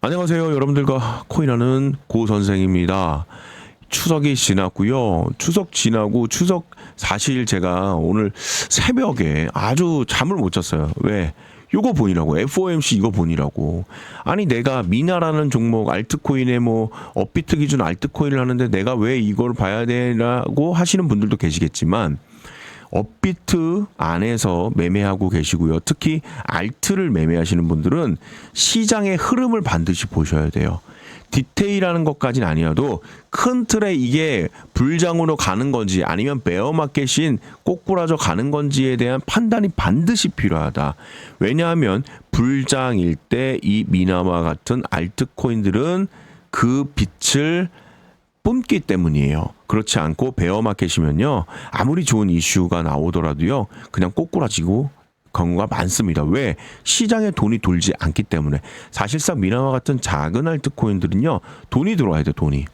안녕하세요. 여러분들과 코인하는 고 선생입니다. 추석이 지났고요. 추석 지나고 사실 제가 오늘 새벽에 아주 잠을 못 잤어요. 왜? 요거 보이라고. FOMC 이거 보이라고. 아니 내가 미나라는 종목 알트코인에 뭐 업비트 기준 알트코인을 하는데 내가 왜 이걸 봐야 되라고 하시는 분들도 계시겠지만 업비트 안에서 매매하고 계시고요. 특히 알트를 매매하시는 분들은 시장의 흐름을 반드시 보셔야 돼요. 디테일하는 것까지는 아니어도 큰 틀에 이게 불장으로 가는 건지 아니면 베어마켓인 꼬꾸라져 가는 건지에 대한 판단이 반드시 필요하다. 왜냐하면 불장일 때 이 미나와 같은 알트코인들은 그 빛을 뿜기 때문이에요. 그렇지 않고 베어마켓이면요. 아무리 좋은 이슈가 나오더라도요. 그냥 꼬꾸라지고 경우가 많습니다. 왜? 시장에 돈이 돌지 않기 때문에. 사실상 미나와 같은 작은 알트코인들은요. 돈이 들어와야 돼, 돈이.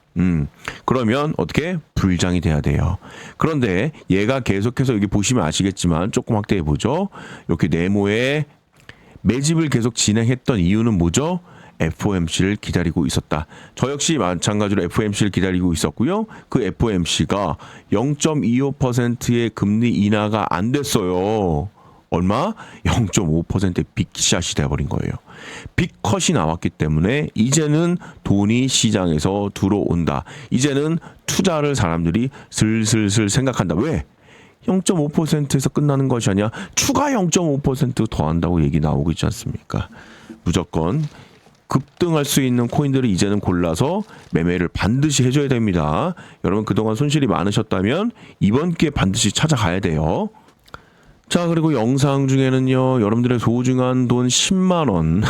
그러면 어떻게? 불장이 돼야 돼요. 그런데 얘가 계속해서 여기 보시면 아시겠지만 조금 확대해 보죠. 이렇게 네모에 매집을 계속 진행했던 이유는 뭐죠? FOMC를 기다리고 있었다. 저 역시 마찬가지로 FOMC를 기다리고 있었고요. 그 FOMC가 0.25%의 금리 인하가 안 됐어요. 얼마? 0.5%의 빅샷이 돼버린 거예요. 빅컷이 나왔기 때문에 이제는 돈이 시장에서 들어온다. 이제는 투자를 사람들이 슬슬슬 생각한다. 왜? 0.5%에서 끝나는 것이 아니라 추가 0.5% 더한다고 얘기 나오고 있지 않습니까? 무조건 급등할 수 있는 코인들을 이제는 골라서 매매를 반드시 해줘야 됩니다. 여러분 그동안 손실이 많으셨다면 이번 기회에 반드시 찾아가야 돼요. 자, 그리고 영상 중에는요, 여러분들의 소중한 돈 10만원.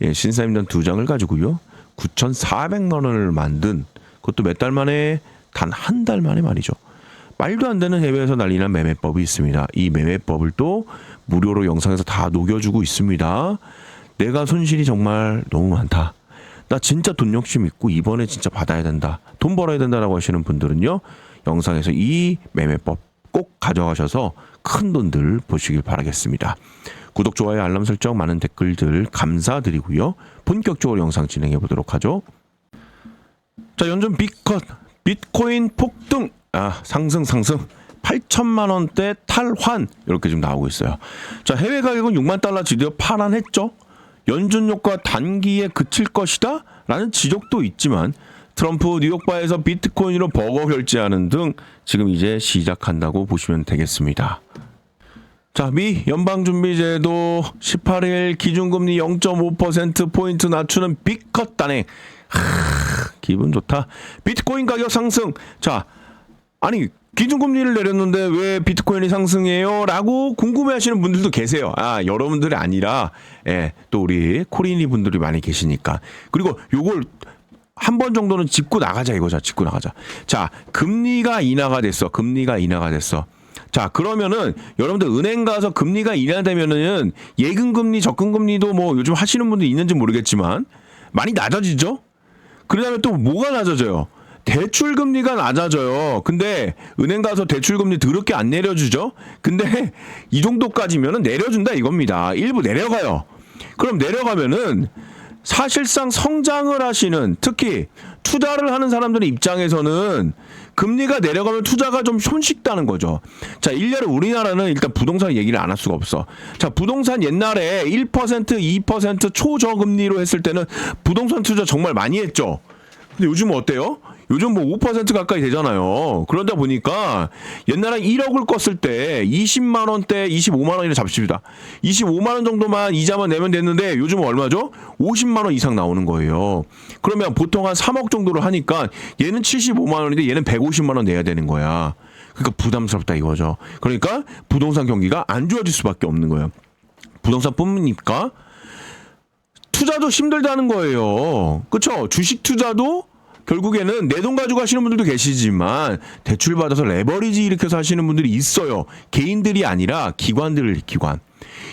예, 신사임당 2장을 가지고요, 9,400만원을 만든, 그것도 몇 달 만에, 단 한 달 만에 말이죠. 말도 안 되는 해외에서 난리난 매매법이 있습니다. 이 매매법을 또 무료로 영상에서 다 녹여주고 있습니다. 내가 손실이 정말 너무 많다. 나 진짜 돈 욕심 있고 이번에 진짜 받아야 된다. 돈 벌어야 된다라고 하시는 분들은요, 영상에서 이 매매법 꼭 가져가셔서 큰 돈들 보시길 바라겠습니다. 구독, 좋아요, 알람 설정, 많은 댓글들 감사드리고요. 본격적으로 영상 진행해 보도록 하죠. 자, 연준 빅컷, 비트코인 폭등, 상승 8천만 원대 탈환 이렇게 지금 나오고 있어요. 자, 해외 가격은 6만 달러 드디어 파란했죠. 연준 효과 단기에 그칠 것이다 라는 지적도 있지만 트럼프 뉴욕바에서 비트코인으로 버거 결제하는 등 지금 이제 시작한다고 보시면 되겠습니다. 자, 미 연방준비제도 18일 기준금리 0.5%포인트 낮추는 빅컷 단행. 기분 좋다. 비트코인 가격 상승. 자, 아니 기준금리를 내렸는데 왜 비트코인이 상승해요? 라고 궁금해하시는 분들도 계세요. 여러분들이 아니라 또 우리 코리니 분들이 많이 계시니까. 그리고 요걸 한 번 정도는 짚고 나가자 이거죠. 짚고 나가자. 자, 금리가 인하가 됐어. 자, 그러면은 여러분들 은행 가서 금리가 인하되면은 예금금리, 적금금리도 뭐 요즘 하시는 분들 있는지 모르겠지만 많이 낮아지죠? 그 다음에 또 뭐가 낮아져요? 대출금리가 낮아져요. 근데 은행 가서 대출금리 더럽게 안 내려주죠? 근데 이 정도까지면은 내려준다 이겁니다. 일부 내려가요. 그럼 내려가면은 사실상 성장을 하시는, 특히 투자를 하는 사람들의 입장에서는 금리가 내려가면 투자가 좀 손쉽다는 거죠. 자, 일례로 우리나라는 일단 부동산 얘기를 안 할 수가 없어. 자, 부동산 옛날에 1%, 2% 초저금리로 했을 때는 부동산 투자 정말 많이 했죠. 근데 요즘은 어때요? 요즘 뭐 5% 가까이 되잖아요. 그러다 보니까 옛날에 1억을 껐을 때 20만 원대, 25만 원이라 잡습니다. 25만 원 정도만 이자만 내면 됐는데 요즘은 얼마죠? 50만 원 이상 나오는 거예요. 그러면 보통 한 3억 정도를 하니까 얘는 75만 원인데 얘는 150만 원 내야 되는 거야. 그러니까 부담스럽다 이거죠. 그러니까 부동산 경기가 안 좋아질 수밖에 없는 거예요. 부동산뿐입니까? 투자도 힘들다는 거예요. 그렇죠? 주식 투자도 결국에는 내 돈 가지고 하시는 분들도 계시지만 대출 받아서 레버리지 일으켜서 하시는 분들이 있어요. 개인들이 아니라 기관.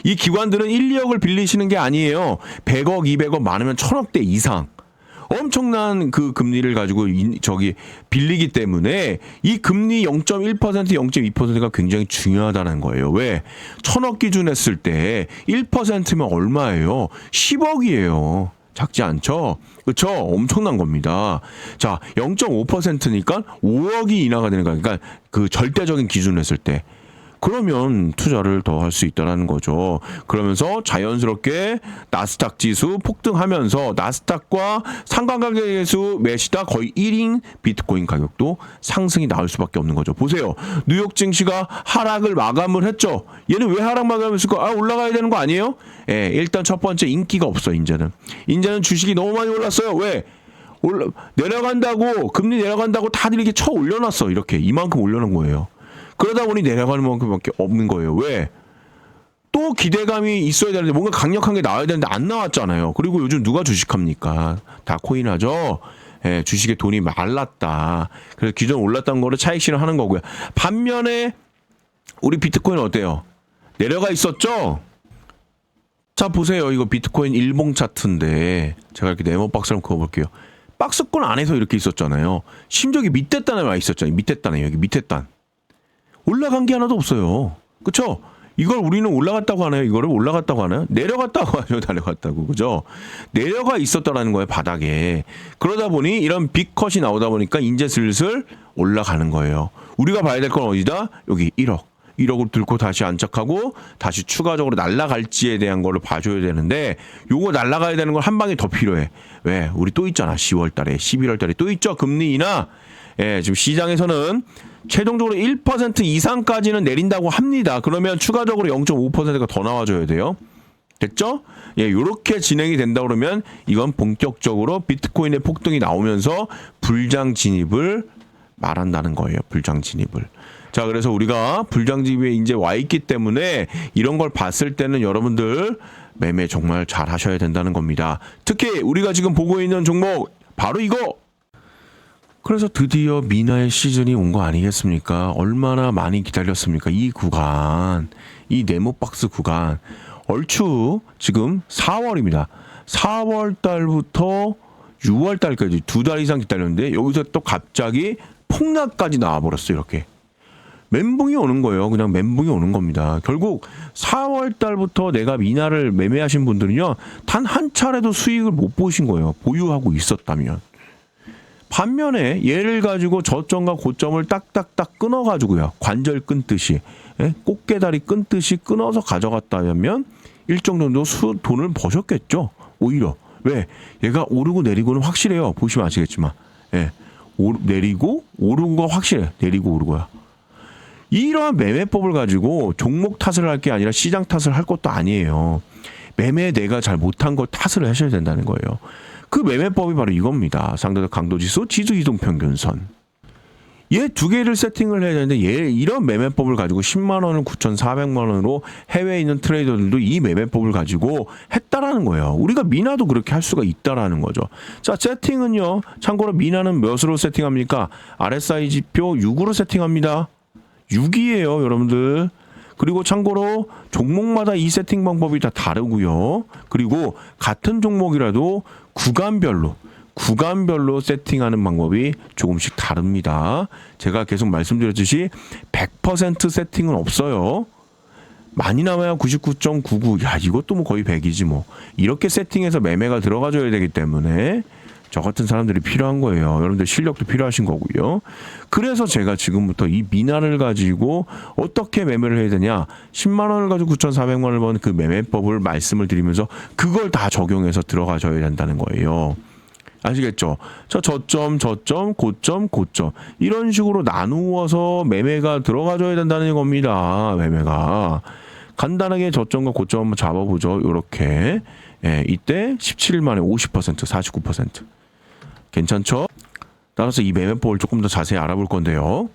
이 기관들은 1, 2억을 빌리시는 게 아니에요. 100억, 200억 많으면 1000억대 이상. 엄청난 그 금리를 가지고 빌리기 때문에 이 금리 0.1%, 0.2%가 굉장히 중요하다는 거예요. 왜? 1000억 기준 했을 때 1%면 얼마예요? 10억이에요. 작지 않죠? 그렇죠? 엄청난 겁니다. 자, 0.5%니까 5억이 인하가 되는 거니까 그러니까 그 절대적인 기준을 했을 때 그러면 투자를 더 할 수 있다라는 거죠. 그러면서 자연스럽게 나스닥 지수 폭등하면서 나스닥과 상관관계지수 매시다 거의 1인 비트코인 가격도 상승이 나올 수밖에 없는 거죠. 보세요. 뉴욕 증시가 하락을 마감을 했죠. 얘는 왜 하락 마감했을까? 올라가야 되는 거 아니에요? 예, 일단 첫 번째 인기가 없어. 이제는 주식이 너무 많이 올랐어요. 왜? 내려간다고 금리 내려간다고 다들 이렇게 쳐 올려놨어. 이렇게 이만큼 올려놓은 거예요. 그러다 보니 내려가는 만큼밖에 없는 거예요. 왜? 또 기대감이 있어야 되는데 뭔가 강력한 게 나와야 되는데 안 나왔잖아요. 그리고 요즘 누가 주식합니까? 다 코인하죠. 예, 주식에 돈이 말랐다. 그래서 기존 올랐던 거를 차익 실현하는 거고요. 반면에 우리 비트코인 어때요? 내려가 있었죠? 자, 보세요. 이거 비트코인 일봉 차트인데 제가 이렇게 네모 박스를 그어볼게요. 박스권 안에서 이렇게 있었잖아요. 심지어 밑에 단에 와 있었잖아요. 밑에 단에 여기 밑에 단. 올라간 게 하나도 없어요. 그쵸? 이걸 우리는 올라갔다고 하나요? 이거를 올라갔다고 하나요? 내려갔다고 하죠. 내려갔다고. 그죠? 내려가 있었다라는 거예요. 바닥에. 그러다 보니 이런 빅컷이 나오다 보니까 이제 슬슬 올라가는 거예요. 우리가 봐야 될 건 어디다? 여기 1억. 1억을 들고 다시 안착하고 다시 추가적으로 날아갈지에 대한 거를 봐줘야 되는데 요거 날아가야 되는 건 한 방이 더 필요해. 왜? 우리 또 있잖아. 10월 달에 11월 달에 또 있죠. 금리 인하. 예, 지금 시장에서는 최종적으로 1% 이상까지는 내린다고 합니다. 그러면 추가적으로 0.5%가 더 나와줘야 돼요. 됐죠? 예, 요렇게 진행이 된다 그러면 이건 본격적으로 비트코인의 폭등이 나오면서 불장 진입을 말한다는 거예요. 불장 진입을. 자, 그래서 우리가 불장 진입에 이제 와 있기 때문에 이런 걸 봤을 때는 여러분들 매매 정말 잘 하셔야 된다는 겁니다. 특히 우리가 지금 보고 있는 종목 바로 이거. 그래서 드디어 미나의 시즌이 온 거 아니겠습니까? 얼마나 많이 기다렸습니까? 이 구간, 이 네모박스 구간. 얼추 지금 4월입니다. 4월 달부터 6월 달까지 2달 이상 기다렸는데 여기서 또 갑자기 폭락까지 나와버렸어요. 이렇게. 멘붕이 오는 거예요. 그냥 멘붕이 오는 겁니다. 결국 4월 달부터 내가 미나를 매매하신 분들은요. 단 한 차례도 수익을 못 보신 거예요. 보유하고 있었다면. 반면에 얘를 가지고 저점과 고점을 딱딱딱 끊어가지고요. 관절 끊듯이 꽃게다리 끊듯이 끊어서 가져갔다면 일정 정도 돈을 버셨겠죠. 오히려. 왜? 얘가 오르고 내리고는 확실해요. 보시면 아시겠지만. 예. 내리고 오르고가 확실해. 내리고 오르고야. 이러한 매매법을 가지고 종목 탓을 할 게 아니라 시장 탓을 할 것도 아니에요. 매매 내가 잘 못한 거 탓을 하셔야 된다는 거예요. 그 매매법이 바로 이겁니다. 상대적 강도지수, 지수이동평균선. 얘 두 개를 세팅을 해야 되는데 이런 매매법을 가지고 10만 원을 9,400만 원으로 해외에 있는 트레이더들도 이 매매법을 가지고 했다라는 거예요. 우리가 미나도 그렇게 할 수가 있다라는 거죠. 자, 세팅은요. 참고로 미나는 몇으로 세팅합니까? RSI 지표 6으로 세팅합니다. 6이에요, 여러분들. 그리고 참고로 종목마다 이 세팅 방법이 다 다르고요. 그리고 같은 종목이라도 구간별로 세팅하는 방법이 조금씩 다릅니다. 제가 계속 말씀드렸듯이 100% 세팅은 없어요. 많이 남아야 99.99. 야, 이것도 뭐 거의 100이지 뭐. 이렇게 세팅해서 매매가 들어가줘야 되기 때문에 저 같은 사람들이 필요한 거예요. 여러분들 실력도 필요하신 거고요. 그래서 제가 지금부터 이 미나를 가지고 어떻게 매매를 해야 되냐. 10만 원을 가지고 9,400만 원을 버는 그 매매법을 말씀을 드리면서 그걸 다 적용해서 들어가셔야 된다는 거예요. 아시겠죠? 저점, 고점. 이런 식으로 나누어서 매매가 들어가줘야 된다는 겁니다. 매매가. 간단하게 저점과 고점 한번 잡아보죠. 요렇게. 예, 이때 17일 만에 50%, 49%. 괜찮죠? 따라서 이 매매법을 조금 더 자세히 알아볼 건데요.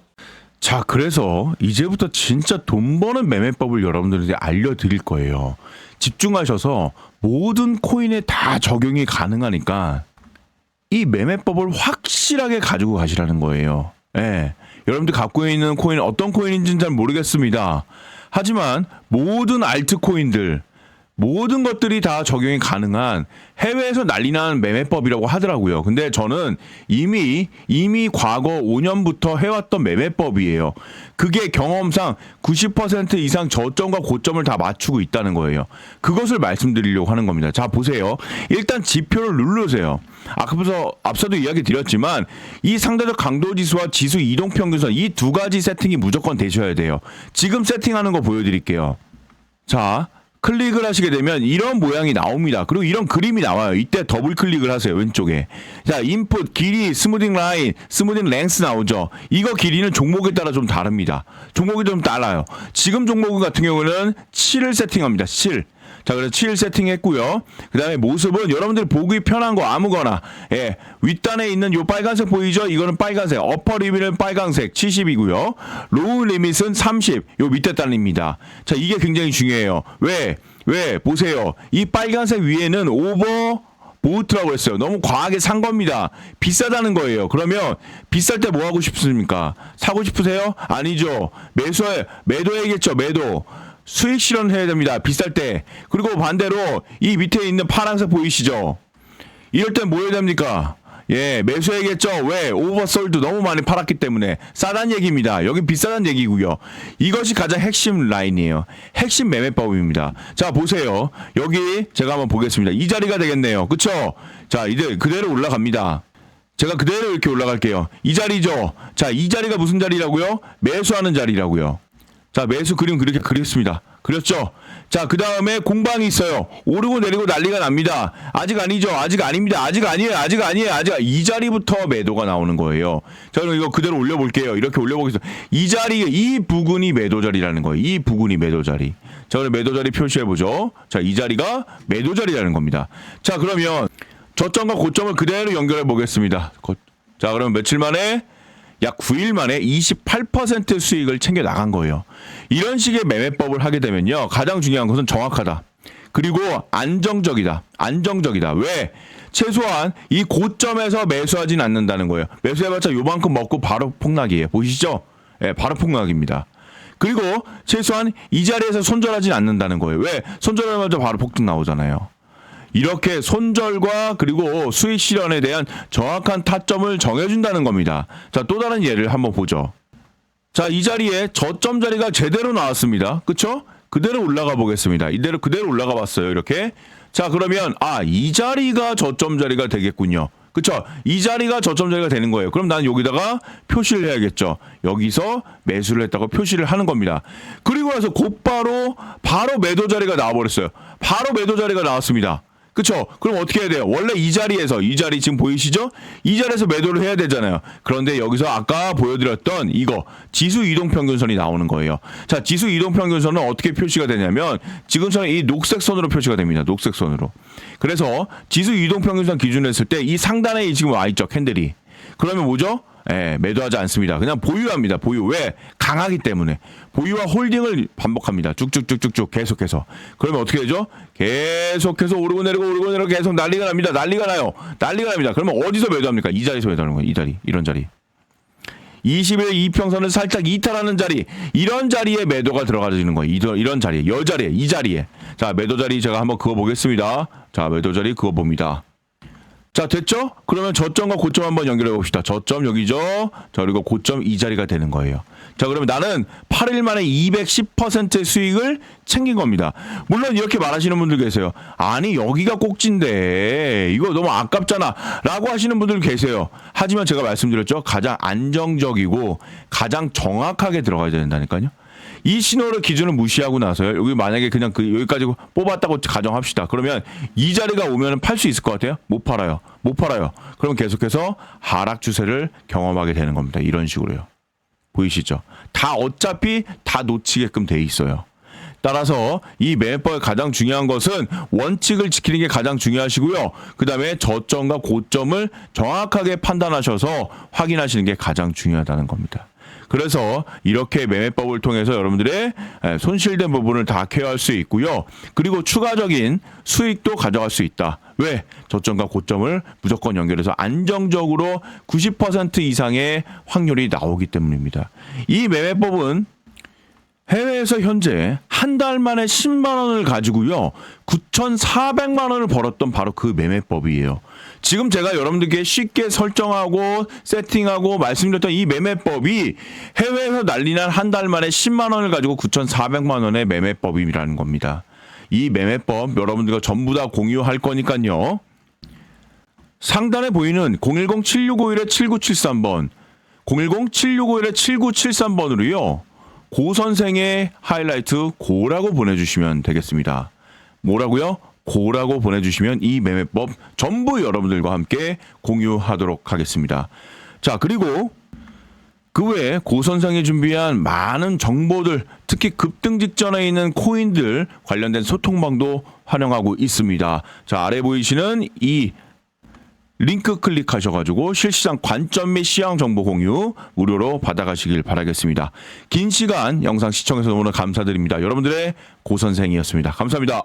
자, 그래서 이제부터 진짜 돈 버는 매매법을 여러분들에게 알려드릴 거예요. 집중하셔서 모든 코인에 다 적용이 가능하니까 이 매매법을 확실하게 가지고 가시라는 거예요. 예. 여러분들 갖고 있는 코인 어떤 코인인지는 잘 모르겠습니다. 하지만 모든 알트코인들 모든 것들이 다 적용이 가능한 해외에서 난리나는 매매법이라고 하더라고요. 근데 저는 이미 과거 5년부터 해왔던 매매법이에요. 그게 경험상 90% 이상 저점과 고점을 다 맞추고 있다는 거예요. 그것을 말씀드리려고 하는 겁니다. 자, 보세요. 일단 지표를 누르세요. 앞서도 이야기 드렸지만 이 상대적 강도 지수와 지수 이동 평균선 이 두 가지 세팅이 무조건 되셔야 돼요. 지금 세팅하는 거 보여드릴게요. 자, 클릭을 하시게 되면 이런 모양이 나옵니다. 그리고 이런 그림이 나와요. 이때 더블 클릭을 하세요. 왼쪽에. 자, 인풋, 길이, 스무딩 라인, 스무딩 랭스 나오죠. 이거 길이는 종목에 따라 좀 다릅니다. 종목이 좀 달라요. 지금 종목 같은 경우는 7을 세팅합니다. 7. 자, 그래서 7 세팅했고요. 그 다음에 모습은 여러분들 보기 편한 거 아무거나, 예, 윗단에 있는 요 빨간색 보이죠? 이거는 빨간색. 어퍼 리밋은 빨간색 70이고요. 로우 리밋은 30. 요 밑에 단입니다. 자, 이게 굉장히 중요해요. 왜? 보세요. 이 빨간색 위에는 오버 보트라고 했어요. 너무 과하게 산 겁니다. 비싸다는 거예요. 그러면 비쌀 때 뭐 하고 싶습니까? 사고 싶으세요? 아니죠. 매도해야겠죠. 매도. 수익 실현해야 됩니다. 비쌀 때. 그리고 반대로 이 밑에 있는 파란색 보이시죠? 이럴 땐 뭐 해야 됩니까? 예, 매수해야겠죠. 왜? 오버솔드 너무 많이 팔았기 때문에. 싸단 얘기입니다. 여기 비싸단 얘기고요. 이것이 가장 핵심 라인이에요. 핵심 매매법입니다. 자, 보세요. 여기 제가 한번 보겠습니다. 이 자리가 되겠네요. 그쵸? 자, 이제 그대로 올라갑니다. 제가 그대로 이렇게 올라갈게요. 이 자리죠. 자, 이 자리가 무슨 자리라고요? 매수하는 자리라고요. 자, 매수 그림 그렇게 그렸습니다. 그렸죠? 자, 그 다음에 공방이 있어요. 오르고 내리고 난리가 납니다. 아직 아니죠. 아직 아닙니다. 아직 아니에요. 이 자리부터 매도가 나오는 거예요. 자, 그럼 이거 그대로 올려볼게요. 이렇게 올려보겠습니다. 이 부근이 매도 자리라는 거예요. 이 부근이 매도 자리. 자, 그럼 매도 자리 표시해보죠. 자, 이 자리가 매도 자리라는 겁니다. 자, 그러면 저점과 고점을 그대로 연결해 보겠습니다. 자, 그럼 며칠 만에? 약 9일 만에 28% 수익을 챙겨 나간 거예요. 이런 식의 매매법을 하게 되면요. 가장 중요한 것은 정확하다. 그리고 안정적이다. 왜? 최소한 이 고점에서 매수하진 않는다는 거예요. 매수해봤자 요만큼 먹고 바로 폭락이에요. 보이시죠? 예, 바로 폭락입니다. 그리고 최소한 이 자리에서 손절하진 않는다는 거예요. 왜? 손절하자마자 바로 폭등 나오잖아요. 이렇게 손절과 그리고 수익 실현에 대한 정확한 타점을 정해준다는 겁니다. 자, 또 다른 예를 한번 보죠. 자, 이 자리에 저점 자리가 제대로 나왔습니다. 그쵸? 그대로 올라가 보겠습니다. 이대로 그대로 올라가 봤어요. 이렇게. 자, 그러면 이 자리가 저점 자리가 되겠군요. 그쵸? 이 자리가 저점 자리가 되는 거예요. 그럼 난 여기다가 표시를 해야겠죠. 여기서 매수를 했다고 표시를 하는 겁니다. 그리고 나서 곧바로 매도 자리가 나와버렸어요. 바로 매도 자리가 나왔습니다. 그쵸? 그럼 어떻게 해야 돼요? 원래 이 자리 지금 보이시죠? 이 자리에서 매도를 해야 되잖아요. 그런데 여기서 아까 보여드렸던 이거 지수 이동평균선이 나오는 거예요. 자, 지수 이동평균선은 어떻게 표시가 되냐면 지금처럼 이 녹색 선으로 표시가 됩니다. 녹색 선으로. 그래서 지수 이동평균선 기준으로 했을 때 이 상단에 지금 와있죠. 캔들이. 그러면 뭐죠? 예, 매도하지 않습니다. 그냥 보유합니다. 보유. 왜? 강하기 때문에. 보유와 홀딩을 반복합니다. 쭉쭉쭉쭉쭉 계속해서. 그러면 어떻게 되죠? 계속해서 오르고 내리고 계속 난리가 납니다. 난리가 납니다. 그러면 어디서 매도합니까? 이 자리에서 매도하는 거예요. 이 자리. 이런 자리. 20일 이평선을 살짝 이탈하는 자리. 이런 자리에 매도가 들어가지는 거예요. 이런 자리에. 이 자리에. 자, 매도 자리 제가 한번 그어 보겠습니다. 자, 매도 자리 그어 봅니다. 자, 됐죠? 그러면 저점과 고점 한번 연결해 봅시다. 저점 여기죠? 자, 그리고 고점 이 자리가 되는 거예요. 자, 그러면 나는 8일 만에 210% 수익을 챙긴 겁니다. 물론 이렇게 말하시는 분들 계세요. 아니, 여기가 꼭지인데 이거 너무 아깝잖아 라고 하시는 분들 계세요. 하지만 제가 말씀드렸죠. 가장 안정적이고 가장 정확하게 들어가야 된다니까요. 이 신호를 기준을 무시하고 나서요. 여기 만약에 그냥 여기까지 뽑았다고 가정합시다. 그러면 이 자리가 오면 팔 수 있을 것 같아요? 못 팔아요. 그럼 계속해서 하락 추세를 경험하게 되는 겁니다. 이런 식으로요. 보이시죠? 어차피 다 놓치게끔 돼 있어요. 따라서 이 매매법의 가장 중요한 것은 원칙을 지키는 게 가장 중요하시고요. 그 다음에 저점과 고점을 정확하게 판단하셔서 확인하시는 게 가장 중요하다는 겁니다. 그래서 이렇게 매매법을 통해서 여러분들의 손실된 부분을 다 케어할 수 있고요. 그리고 추가적인 수익도 가져갈 수 있다. 왜? 저점과 고점을 무조건 연결해서 안정적으로 90% 이상의 확률이 나오기 때문입니다. 이 매매법은 해외에서 현재 한 달 만에 10만 원을 가지고요. 9,400만 원을 벌었던 바로 그 매매법이에요. 지금 제가 여러분들께 쉽게 설정하고 세팅하고 말씀드렸던 이 매매법이 해외에서 난리난 한 달 만에 10만 원을 가지고 9,400만 원의 매매법이라는 겁니다. 이 매매법 여러분들과 전부 다 공유할 거니까요. 상단에 보이는 010-7651-7973번 010-7651-7973번으로요. 고 선생의 하이라이트 고라고 보내주시면 되겠습니다. 뭐라고요? 고라고 보내주시면 이 매매법 전부 여러분들과 함께 공유하도록 하겠습니다. 자, 그리고 그 외에 고 선생이 준비한 많은 정보들, 특히 급등 직전에 있는 코인들 관련된 소통방도 활용하고 있습니다. 자, 아래 보이시는 이 링크 클릭하셔가지고 실시간 관점 및 시황 정보 공유 무료로 받아가시길 바라겠습니다. 긴 시간 영상 시청해서 너무나 감사드립니다. 여러분들의 고 선생이었습니다. 감사합니다.